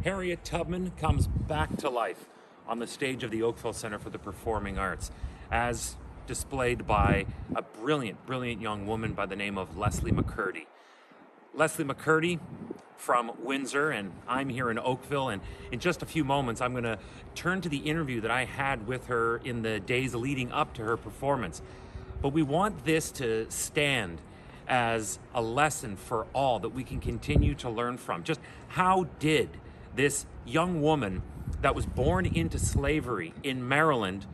Harriet Tubman comes back to life on the stage of the Oakville Center for the Performing Arts, as displayed by a brilliant, brilliant young woman by the name of Leslie McCurdy. Leslie McCurdy from Windsor, and I'm here in Oakville. And in just a few moments, I'm going to turn to the interview that I had with her in the days leading up to her performance. But we want this to stand as a lesson for all that we can continue to learn from. Just how did this young woman that was born into slavery in Maryland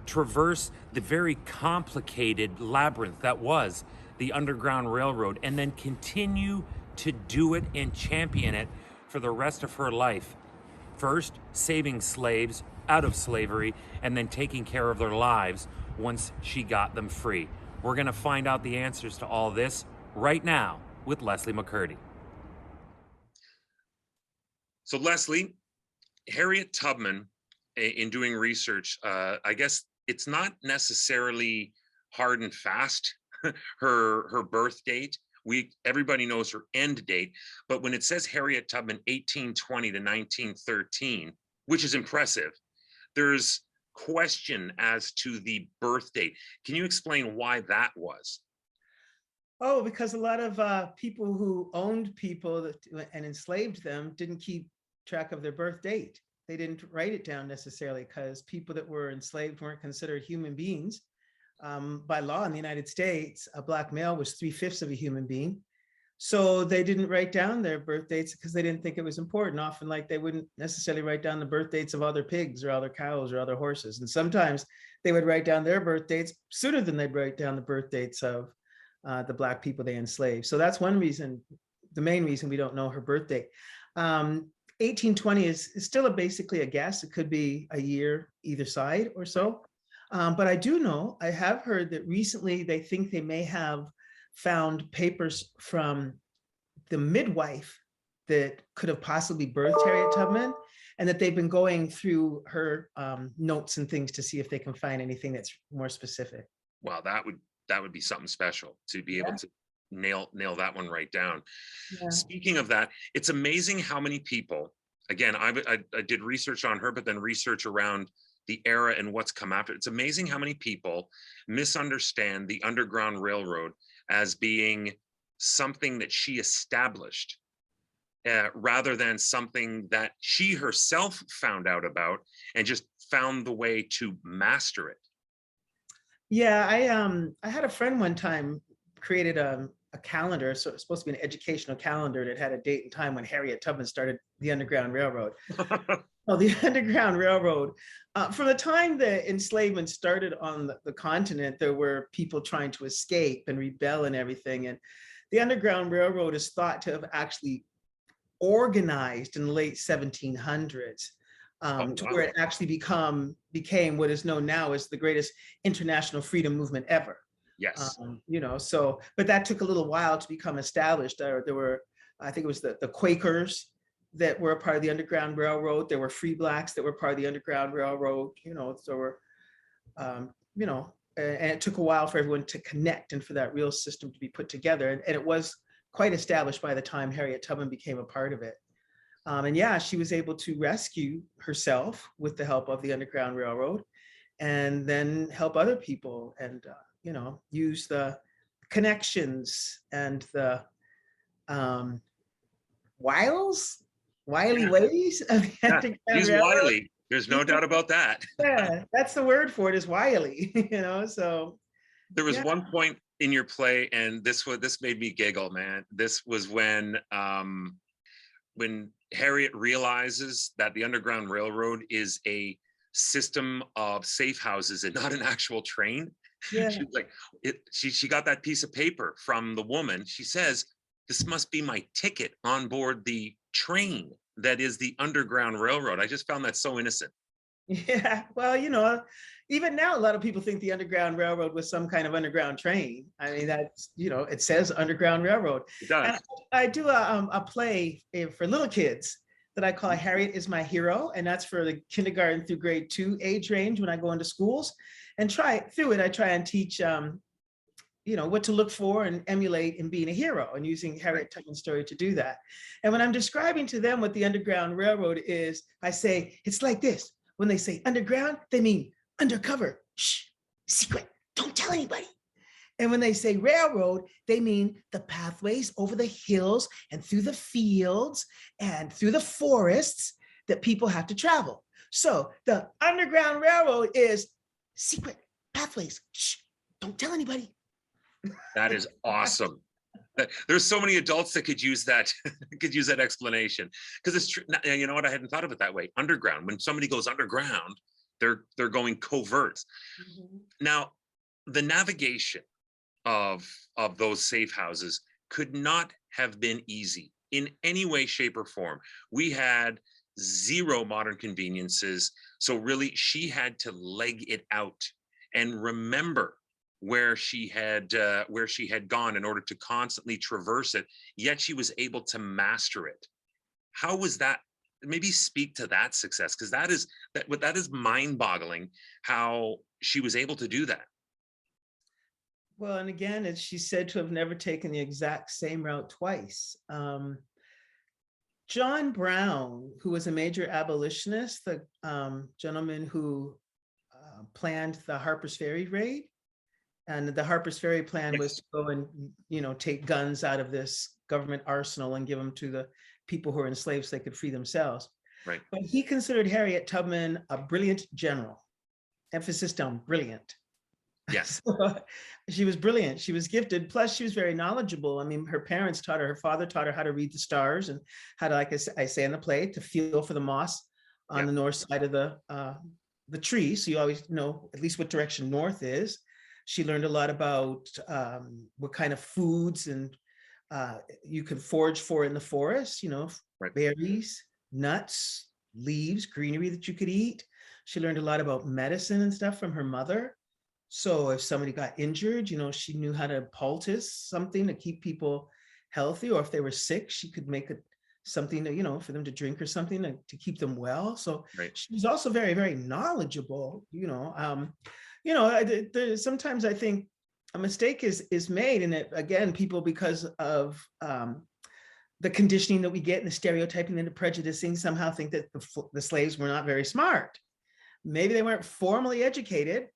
traverse the very complicated labyrinth that was the Underground Railroad, and then continue to do it and champion it for the rest of her life? First, saving slaves out of slavery, and then taking care of their lives once she got them free. We're going to find out the answers to all this right now with Leslie McCurdy. So Leslie, Harriet Tubman, in doing research, I guess it's not necessarily hard and fast, her birth date. Everybody knows her end date, but when it says Harriet Tubman 1820 to 1913, which is impressive, there's question as to the birth date. Can you explain why that was? Oh, because a lot of people who owned people and enslaved them didn't keep track of their birth date. They didn't write it down necessarily, because people that were enslaved weren't considered human beings. By law in the United States, a Black male was 3/5 of a human being. So they didn't write down their birth dates because they didn't think it was important. Often, like, they wouldn't necessarily write down the birth dates of other pigs or other cows or other horses. And sometimes they would write down their birth dates sooner than they'd write down the birth dates of the Black people they enslaved. So that's one reason, the main reason we don't know her birth date. 1820 is still basically a guess. It could be a year either side or so. But I do know, I have heard that recently they think they may have found papers from the midwife that could have possibly birthed Harriet Tubman, and that they've been going through her notes and things to see if they can find anything that's more specific. Wow, that would be something special to be able to nail that one right down. Yeah. Speaking of that, it's amazing how many people, again, I did research on her, but then research around the era and what's come after. It's amazing how many people misunderstand the Underground Railroad as being something that she established, rather than something that she herself found out about and just found the way to master it. Yeah, I had a friend one time created a calendar, so it's supposed to be an educational calendar that had a date and time when Harriet Tubman started the Underground Railroad. Well, the Underground Railroad, from the time the enslavement started on the continent, there were people trying to escape and rebel and everything. And the Underground Railroad is thought to have actually organized in the late 1700s, to where it actually became what is known now as the greatest international freedom movement ever. Yes. So, but that took a little while to become established. There were, I think it was the Quakers that were a part of the Underground Railroad. There were free Blacks that were part of the Underground Railroad, so were, and it took a while for everyone to connect and for that real system to be put together. And it was quite established by the time Harriet Tubman became a part of it. And yeah, she was able to rescue herself with the help of the Underground Railroad, and then help other people, and use the connections and the wily ways of the Underground He's Railroad. wily. There's no doubt about that. Yeah, that's the word for it, is wily. So there was one point in your play, and this made me giggle, man. This was when Harriet realizes that the Underground Railroad is a system of safe houses and not an actual train. Yeah. She's like, she got that piece of paper from the woman. She says, "This must be my ticket on board the train that is the Underground Railroad." I just found that so innocent. Yeah, well, even now, a lot of people think the Underground Railroad was some kind of underground train. I mean, that's, it says Underground Railroad. It does. And I do a play for little kids that I call Harriet is My Hero. And that's for the kindergarten through grade 2 age range when I go into schools. And I try and teach what to look for and emulate in being a hero, and using Harriet Tubman's story to do that. And when I'm describing to them what the Underground Railroad is, I say, it's like this. When they say underground, they mean undercover, shh, secret, don't tell anybody. And when they say railroad, they mean the pathways over the hills and through the fields and through the forests that people have to travel. So the Underground Railroad is secret pathways, shh, don't tell anybody. That is awesome. There's so many adults that could use that explanation, because it's true. You know what? I hadn't thought of it that way. Underground. When somebody goes underground, they're going covert. Mm-hmm. Now, the navigation of those safe houses could not have been easy in any way, shape, or form. We had zero modern conveniences, so really she had to leg it out and remember where she had gone in order to constantly traverse it, yet she was able to master it. How was that? Maybe speak to that success, because that is mind-boggling how she was able to do that. Well, and again, she's said to have never taken the exact same route twice. John Brown, who was a major abolitionist, the gentleman who planned the Harper's Ferry raid, and the Harper's Ferry plan was to go and, take guns out of this government arsenal and give them to the people who were enslaved so they could free themselves. Right. But he considered Harriet Tubman a brilliant general. Emphasis on brilliant. Yes. She was brilliant. She was gifted. Plus, she was very knowledgeable. I mean, her father taught her how to read the stars and how to, like I say in the play, to feel for the moss on the north side of the tree. So you always know at least what direction north is. She learned a lot about what kind of foods and you could forage for in the forest, berries, nuts, leaves, greenery that you could eat. She learned a lot about medicine and stuff from her mother. So if somebody got injured, she knew how to poultice something to keep people healthy, or if they were sick, she could make something to, for them to drink or something to keep them well. So she was also very, very knowledgeable, sometimes I think a mistake is made, and again, people, because of the conditioning that we get and the stereotyping and the prejudicing, somehow think that the slaves were not very smart. Maybe they weren't formally educated.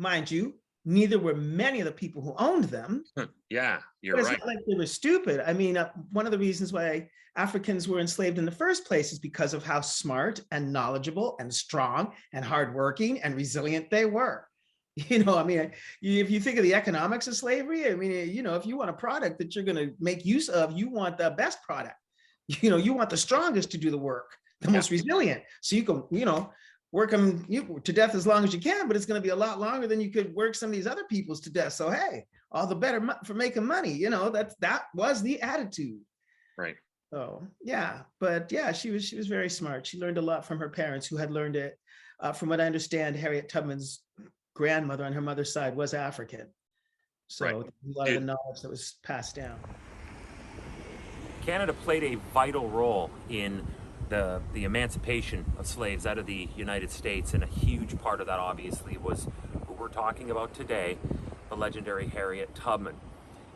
Mind you, neither were many of the people who owned them. Yeah, you're right. It's right. not like they were stupid. I mean, one of the reasons why Africans were enslaved in the first place is because of how smart and knowledgeable and strong and hardworking and resilient they were. If you think of the economics of slavery, I mean, if you want a product that you're going to make use of, you want the best product. You want the strongest to do the work, the most resilient. So you can, work them to death as long as you can, but it's going to be a lot longer than you could work some of these other people's to death. So, hey, all the better for making money. That was the attitude. Right. So, yeah, but yeah, she was very smart. She learned a lot from her parents, who had learned it. From what I understand, Harriet Tubman's grandmother on her mother's side was African. So a lot of the knowledge that was passed down. Canada played a vital role in the emancipation of slaves out of the United States, and a huge part of that obviously was who we're talking about today, the legendary Harriet Tubman.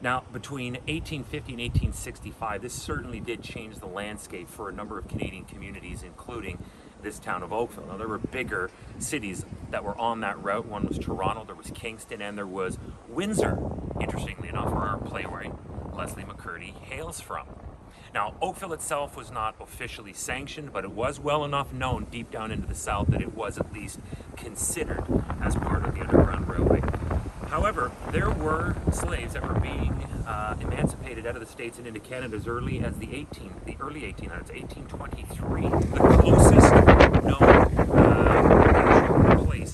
Now, between 1850 and 1865, this certainly did change the landscape for a number of Canadian communities, including this town of Oakville. Now, there were bigger cities that were on that route. One was Toronto, there was Kingston, and there was Windsor, interestingly enough, where our playwright Leslie McCurdy hails from. Now, Oakville itself was not officially sanctioned, but it was well enough known deep down into the South that it was at least considered as part of the Underground Railway. However, there were slaves that were being emancipated out of the States and into Canada as early as the early 1800s, 1823. The closest known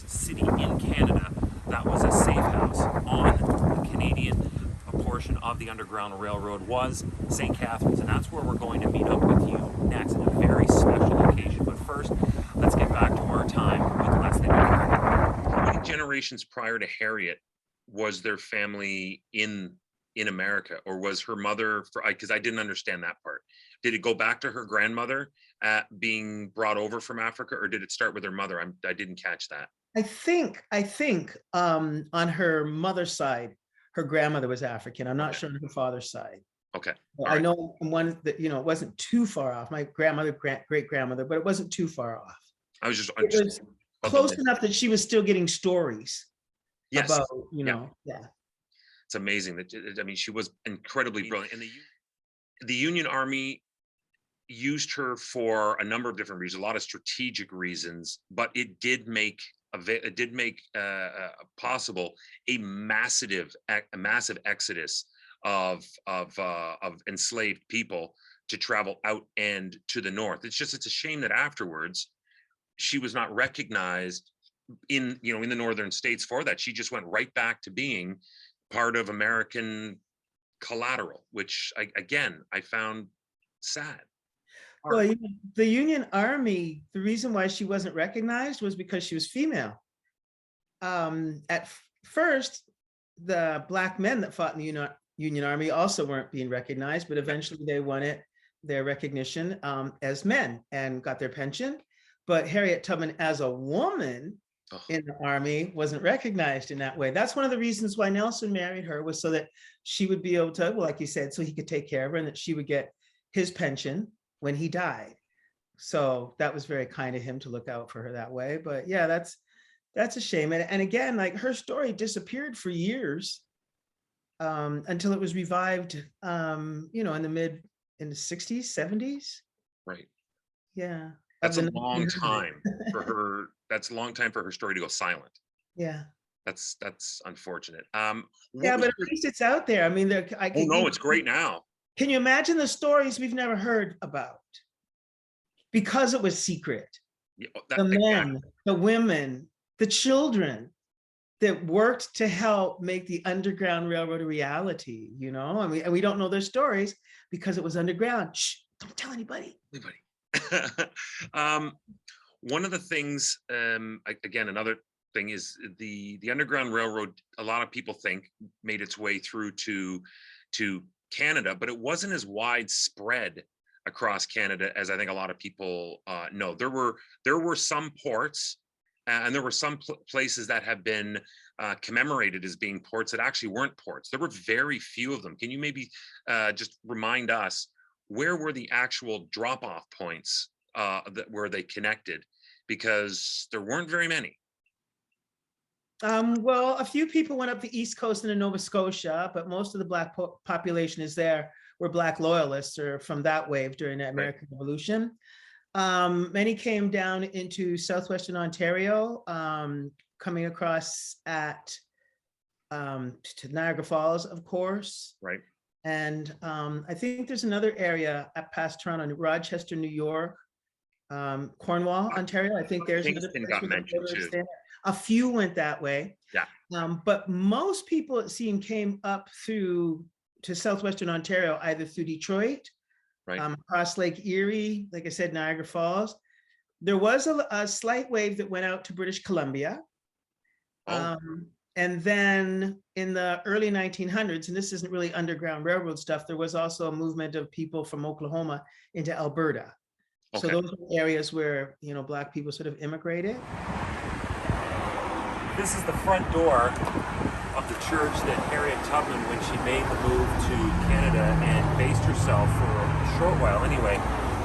city in Canada that was a safe house on the Canadian portion of the Underground Railroad was St. Catharines, and that's where we're going to meet up with you next in a very special occasion. But first, let's get back to our time with Leslie McCurdy. How many generations prior to Harriet was their family in America, or was her mother, because I didn't understand that part. Did it go back to her grandmother being brought over from Africa, or did it start with her mother? I didn't catch that. I think on her mother's side, her grandmother was African. I'm not sure on her father's side. Okay. I know one that, it wasn't too far off. My grandmother, great grandmother, but it wasn't too far off. I was just It was close enough that she was still getting stories about, yeah. It's amazing that, I mean, she was incredibly brilliant. And the Union Army used her for a number of different reasons, a lot of strategic reasons, but it did make possible a massive exodus of enslaved people to travel out and to the north. It's a shame that afterwards she was not recognized in the northern states for that. She just went right back to being part of American collateral, which I found sad. Well, the Union Army, the reason why she wasn't recognized was because she was female. At first, the Black men that fought in the Union Army also weren't being recognized, but eventually they won their recognition as men and got their pension. But Harriet Tubman as a woman in the Army wasn't recognized in that way. That's one of the reasons why Nelson married her, was so that she would be able to, well, like you said, so he could take care of her and that she would get his pension when he died. So that was very kind of him to look out for her that way. But yeah, that's a shame. And again, like, her story disappeared for years until it was revived, in the 60s, 70s. Right. Yeah. That's a long time for her. That's a long time for her story to go silent. Yeah. That's unfortunate. Yeah, but at least it's out there. I mean, it's great now. Can you imagine the stories we've never heard about? Because it was secret. The men, the women, the children that worked to help make the Underground Railroad a reality, and we don't know their stories because it was underground. Shh, don't tell anybody. One of the things, again, another thing is the Underground Railroad, a lot of people think made its way through to Canada, but it wasn't as widespread across Canada as I think a lot of people know. There were some ports and there were some places that have been commemorated as being ports that actually weren't ports. There were very few of them. Can you maybe just remind us, where were the actual drop-off points where they connected? Because there weren't very many. Well, a few people went up the East Coast into Nova Scotia, but most of the Black population were Black loyalists, or from that wave during the American Revolution. Many came down into southwestern Ontario, coming across to Niagara Falls, of course. Right. And I think there's another area past Toronto, Rochester, New York, Cornwall, Ontario. I think there's another place got mentioned too. A few went that way. Yeah. But most people, it seemed, came up to southwestern Ontario, either through Detroit, across Lake Erie, like I said, Niagara Falls. There was a slight wave that went out to British Columbia. And then in the early 1900s, and this isn't really Underground Railroad stuff, there was also a movement of people from Oklahoma into Alberta. Okay. So those are areas where, Black people sort of immigrated. This is the front door of the church that Harriet Tubman, when she made the move to Canada and based herself for a short while anyway,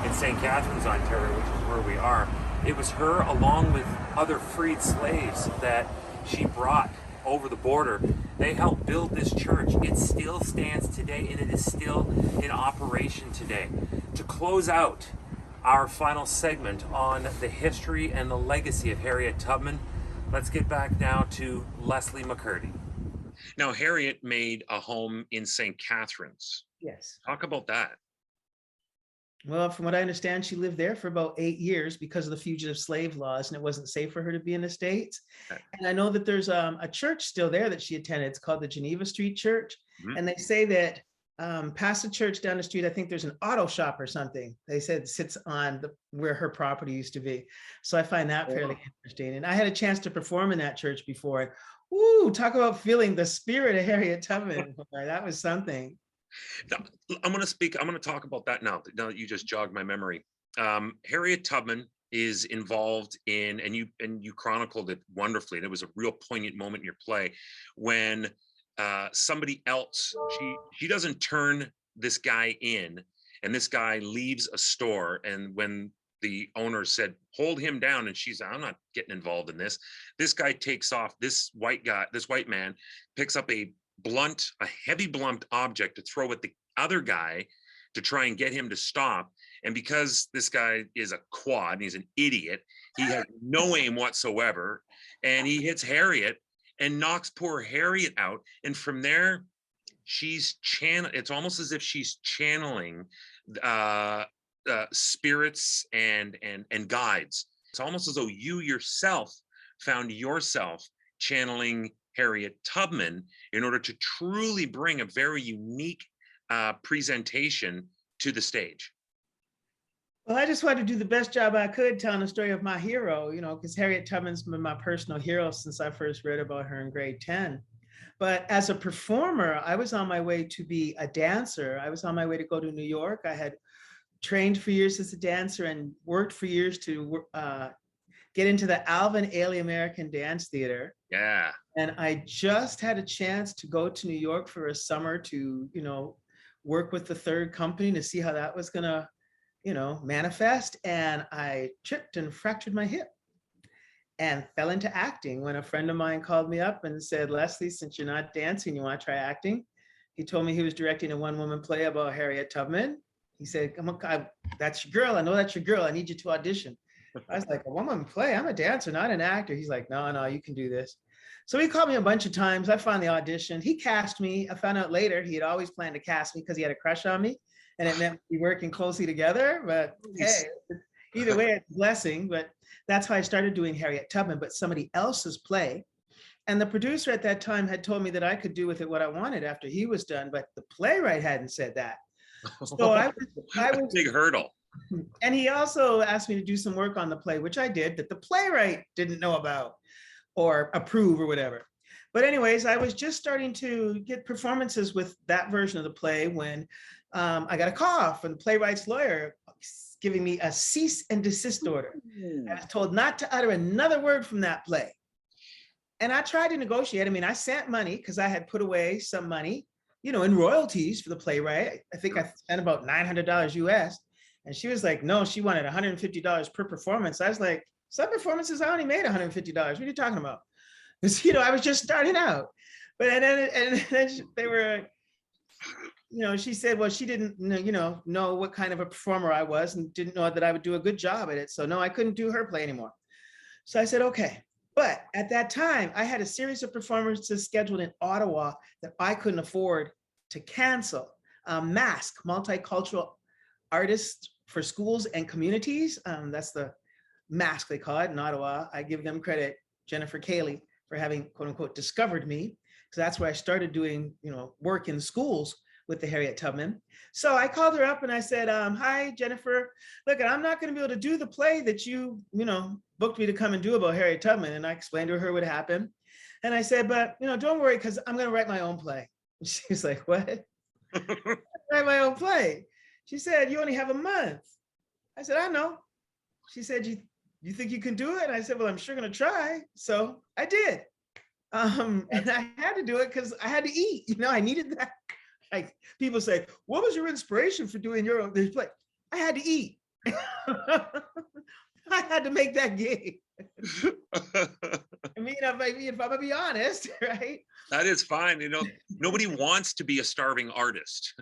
in St. Catharines, Ontario, which is where we are, it was her, along with other freed slaves, that she brought over the border. They helped build this church. It still stands today, and it is still in operation today. To close out our final segment on the history and the legacy of Harriet Tubman, let's get back now to Leslie McCurdy. Now, Harriet made a home in St. Catharines. Yes. Talk about that. Well, from what I understand, she lived there for about 8 years because of the fugitive slave laws, and it wasn't safe for her to be in the States. Okay. And I know that there's a church still there that she attended. It's called the Geneva Street Church. Mm-hmm. And they say that past the church down the street, I think there's an auto shop or something. They said sits on where her property used to be. So I find that fairly interesting. And I had a chance to perform in that church before. Ooh, talk about feeling the spirit of Harriet Tubman. That was something. Now, I'm going to talk about that now that you just jogged my memory. Harriet Tubman is involved in, and you chronicled it wonderfully, and it was a real poignant moment in your play when somebody else. She doesn't turn this guy in, and this guy leaves a store. And when the owner said, hold him down, and she's, I'm not getting involved in this. This guy takes off. This white man picks up a heavy blunt object to throw at the other guy to try and get him to stop. And because this guy is a quad, he's an idiot, he has no aim whatsoever, and he hits Harriet and knocks poor Harriet out. And from there, it's almost as if she's channeling spirits and guides. It's almost as though you yourself found yourself channeling Harriet Tubman in order to truly bring a very unique presentation to the stage. Well, I just wanted to do the best job I could telling the story of my hero, because Harriet Tubman's been my personal hero since I first read about her in grade 10. But as a performer, I was on my way to be a dancer. I was on my way to go to New York. I had trained for years as a dancer and worked for years to get into the Alvin Ailey American Dance Theater. Yeah. And I just had a chance to go to New York for a summer to, work with the third company to see how that was going to, manifest. And I tripped and fractured my hip and fell into acting when a friend of mine called me up and said, Leslie, since you're not dancing, you want to try acting? He told me he was directing a one-woman play about Harriet Tubman. He said, come on, that's your girl. I know that's your girl. I need you to audition. I was like, a one-woman play? I'm a dancer, not an actor. He's like, no, you can do this. So he called me a bunch of times. I finally auditioned. He cast me. I found out later he had always planned to cast me because he had a crush on me. And it meant we working closely together. But hey, either way, it's a blessing. But that's how I started doing Harriet Tubman, but somebody else's play. And the producer at that time had told me that I could do with it what I wanted after he was done. But the playwright hadn't said that. So I was big hurdle. And he also asked me to do some work on the play, which I did, that the playwright didn't know about or approve or whatever. But anyways, I was just starting to get performances with that version of the play when I got a call from the playwright's lawyer giving me a cease and desist order. I was told not to utter another word from that play. And I tried to negotiate. I mean, I sent money because I had put away some money, in royalties for the playwright. I think I spent about $900 US. And she was like, no, she wanted $150 per performance. I was like, some performances I only made $150. What are you talking about? Because, I was just starting out. But and then they were, she said, well, she didn't, know what kind of a performer I was and didn't know that I would do a good job at it. So no, I couldn't do her play anymore. So I said, okay. But at that time, I had a series of performances scheduled in Ottawa that I couldn't afford to cancel. Mask, multicultural artists for schools and communities. That's the Mask, they call it in Ottawa. I give them credit, Jennifer Cayley, for having, quote unquote, discovered me. So that's where I started doing, work in schools with the Harriet Tubman. So I called her up and I said, hi, Jennifer, look, I'm not going to be able to do the play that you booked me to come and do about Harriet Tubman. And I explained to her what happened. And I said, but, don't worry, because I'm going to write my own play. And she was like, what? Write my own play. She said, you only have a month. I said, I know. She said, you think you can do it? And I said, well, I'm sure going to try. So I did. And I had to do it because I had to eat. I needed that. Like people say, what was your inspiration for doing this play? I had to eat. I had to make that gig. I mean, if I'm gonna be honest, right? That is fine. Nobody wants to be a starving artist.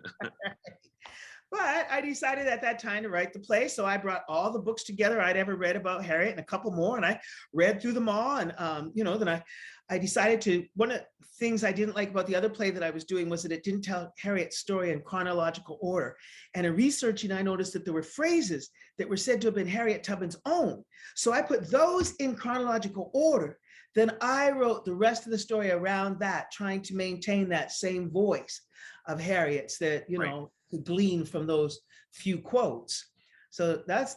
But I decided at that time to write the play. So I brought all the books together I'd ever read about Harriet and a couple more, and I read through them all. And, then I decided one of the things I didn't like about the other play that I was doing was that it didn't tell Harriet's story in chronological order. And in researching, I noticed that there were phrases that were said to have been Harriet Tubman's own. So I put those in chronological order. Then I wrote the rest of the story around that, trying to maintain that same voice of Harriet's that, Right. could glean from those few quotes. So that's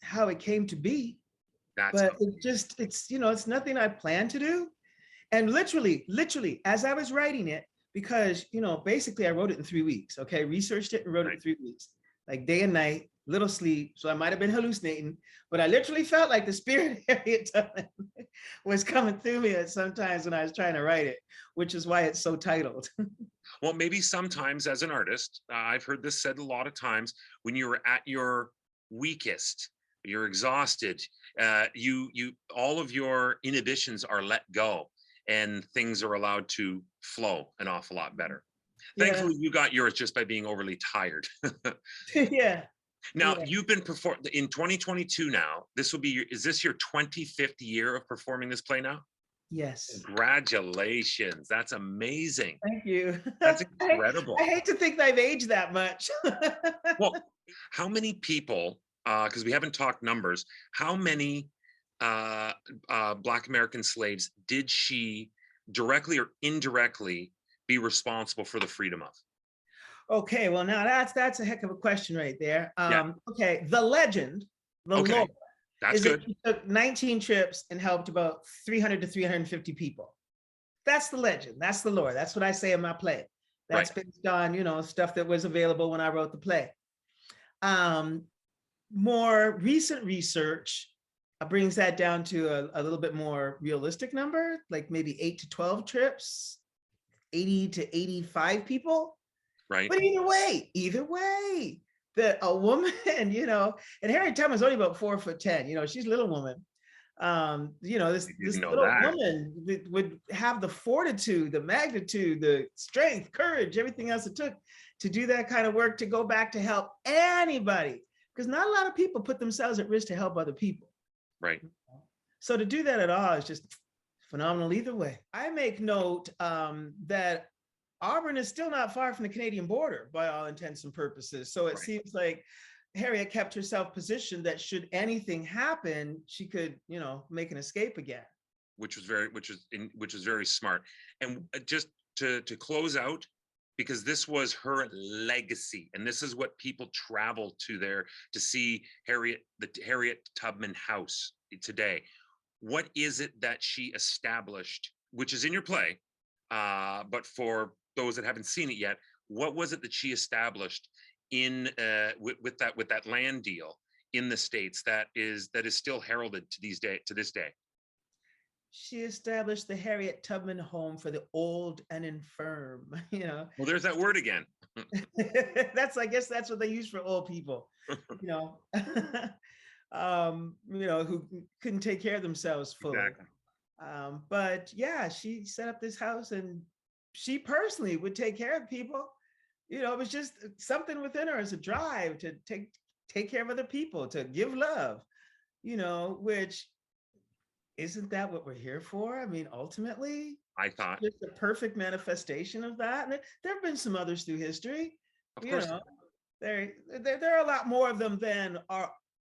how it came to be. But it's nothing I planned to do. And literally, as I was writing it, because, basically I wrote it in 3 weeks, okay? Researched it and wrote it in 3 weeks, like day and night, little sleep, so I might have been hallucinating, but I literally felt like the spirit of Harriet Tubman was coming through me at sometimes when I was trying to write it, which is why it's so titled. Well, maybe sometimes as an artist, I've heard this said a lot of times, when you're at your weakest, you're exhausted, you all of your inhibitions are let go, and things are allowed to flow an awful lot better. Yeah, Thankfully, you got yours just by being overly tired. yeah, Now, yeah. you've been performed in 2022 now. This will be is this your 25th year of performing this play now? Yes. Congratulations. That's amazing. Thank you. That's I incredible. hate to think I've aged that much. Well, how many people, because we haven't talked numbers, how many Black American slaves did she directly or indirectly be responsible for the freedom of? Okay, well now that's a heck of a question right there. Yeah. Okay, the legend, the Okay. lore, That's is that good. she took 19 trips and helped about 300 to 350 people. That's the legend. That's the lore. That's what I say in my play. That's Right. based on, stuff that was available when I wrote the play. More recent research brings that down to a little bit more realistic number, like maybe 8 to 12 trips, 80 to 85 people. Right. But either way, that a woman, and Harriet Tubman's only about 4'10", she's a little woman. This Didn't know little that. woman would have the fortitude, the magnitude, the strength, courage, everything else it took to do that kind of work, to go back to help anybody. Because not a lot of people put themselves at risk to help other people. Right. So to do that at all is just phenomenal either way. I make note that Auburn is still not far from the Canadian border by all intents and purposes. So it seems like Harriet kept herself positioned that should anything happen, she could, make an escape again. Which was very smart. And just to close out, because this was her legacy, and this is what people travel to there to see the Harriet Tubman house today. What is it that she established, which is in your play, but for those that haven't seen it yet, what was it that she established in with that land deal in the States that is still heralded to this day? She established the Harriet Tubman Home for the Old and Infirm. Well, there's that word again. I guess that's what they use for old people, who couldn't take care of themselves fully. Exactly. But yeah, she set up this house, and she personally would take care of people. It was just something within her as a drive to take care of other people, to give love, which isn't that what we're here for? I mean, ultimately, I thought, just a perfect manifestation of that. And there have been some others through history. of course, There are a lot more of them than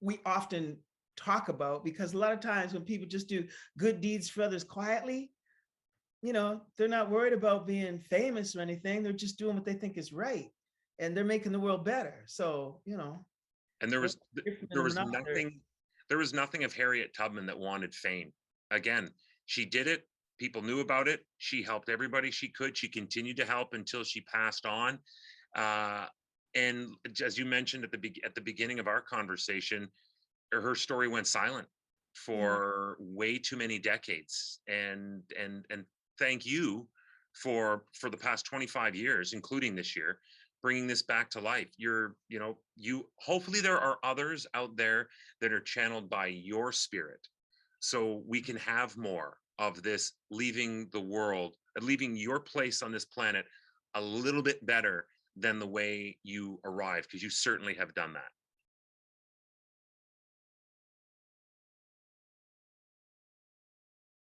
we often talk about, because a lot of times when people just do good deeds for others quietly, they're not worried about being famous or anything. They're just doing what they think is right, and they're making the world better. So, and there was nothing of Harriet Tubman that wanted fame. Again, she did it. People knew about it. She helped everybody she could. She continued to help until she passed on. And as you mentioned at the beginning of our conversation, her story went silent for way too many decades. And thank you for the past 25 years, including this year, bringing this back to life. Hopefully there are others out there that are channeled by your spirit, so we can have more of this, leaving your place on this planet a little bit better than the way you arrived, because you certainly have done that.